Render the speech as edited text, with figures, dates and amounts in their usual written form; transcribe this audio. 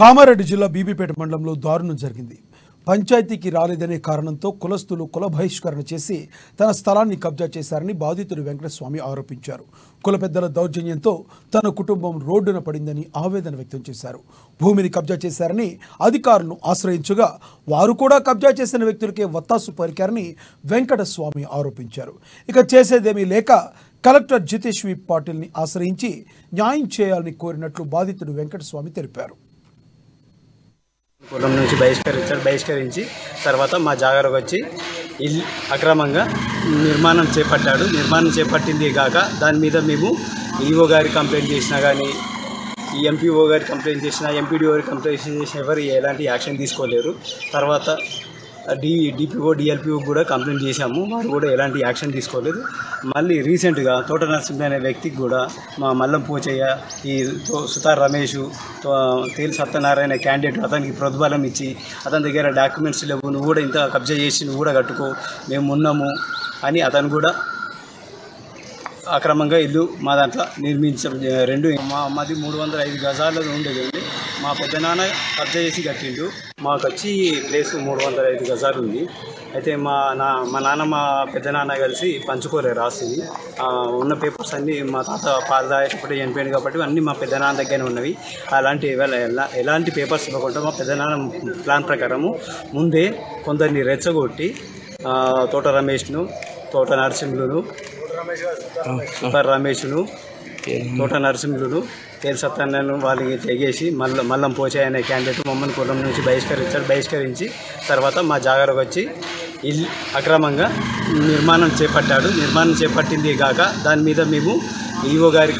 కామారెడ్డి జిల్లా బీబీపేట మండలంలో దారుణం జరిగింది. పంచాయతీకి రాలేదనే కారణంతో కులస్తులు కుల బహిష్కరణ చేసి తన స్థలాన్ని కబ్జా చేశారని బాధితుడు వెంకటస్వామి ఆరోపించారు. కుల పెద్దల దౌర్జన్యంతో తన కుటుంబం రోడ్డున పడిందని ఆవేదన వ్యక్తం చేశారు. భూమిని కబ్జా చేశారని అధికారులను ఆశ్రయించగా వారు కూడా కబ్జా చేసిన వ్యక్తులకే వత్తాసు పలికారని వెంకటస్వామి ఆరోపించారు. ఇక చేసేదేమీ లేక కలెక్టర్ జితేష్ వి పాటిల్ని ఆశ్రయించి న్యాయం చేయాలని కోరినట్లు బాధితుడు వెంకటస్వామి తెలిపారు. కులం నుంచి బహిష్కరించి తర్వాత మా జాగారకు వచ్చి ఇల్లు అక్రమంగా నిర్మాణం చేపట్టింది కాక దాని మీద మేము ఈఓ గారి కంప్లైంట్ చేసినా కానీ ఈ ఎంపీఓ గారి కంప్లైంట్ చేసినా ఎంపీడీఓ గారి కంప్లైంట్ చేసిన ఎవరు ఎలాంటి యాక్షన్ తీసుకోలేరు. తర్వాత డిపిఓ డిఎల్పిఓ కూడా కంప్లైంట్ చేశాము, వారు కూడా ఎలాంటి యాక్షన్ తీసుకోలేదు. మళ్ళీ రీసెంట్గా తోట నరసింహ అనే వ్యక్తికి కూడా మా మల్లం పోచయ్య, ఈ సుతార్ రమేష్, తేలి సత్యనారాయణ క్యాండిడేట్ అతనికి ప్రతిఫలం ఇచ్చి అతని దగ్గర డాక్యుమెంట్స్ లేవు, నువ్వు కూడా ఇంత కబ్జా చేసి నువ్వు కూడా కట్టుకో, మేము ఉన్నాము అని అతను కూడా అక్రమంగా ఇల్లు మా దాంట్లో నిర్మించడం మాది 305 గజాలు ఉండేదండి. మా పెద్దనాన్న కబ్జా చేసి కట్టిండు. మాకు వచ్చి ప్లేస్ 305 గజాలు ఉంది. అయితే మా నాన్న మా పెద్దనాన్న కలిసి పంచుకోలేరు ఆస్తిని. ఉన్న పేపర్స్ అన్నీ మా తాత పాలదాయేటప్పుడు చనిపోయింది కాబట్టి అన్నీ మా పెద్దనాన్న దగ్గరనే ఉన్నవి. ఎలాంటి పేపర్స్ ఇవ్వకుండా మా పెద్దనాన్న ప్లాన్ ప్రకారము ముందే కొందరిని రెచ్చగొట్టి తోట రమేష్ను, తోట నరసింహులను, సుతార్ రమేష్ను, తోట నరసింహులను, తేలి సత్యనారాయణ వాళ్ళకి తెగేసి మల్లం పోచయ్య అనే క్యాండిడేట్ మమ్మల్ని కులం నుంచి బహిష్కరించి తర్వాత మా జాగారకు వచ్చి ఇల్లు అక్రమంగా నిర్మాణం చేపట్టింది కాక దాని మీద మేము ఈఓ గారి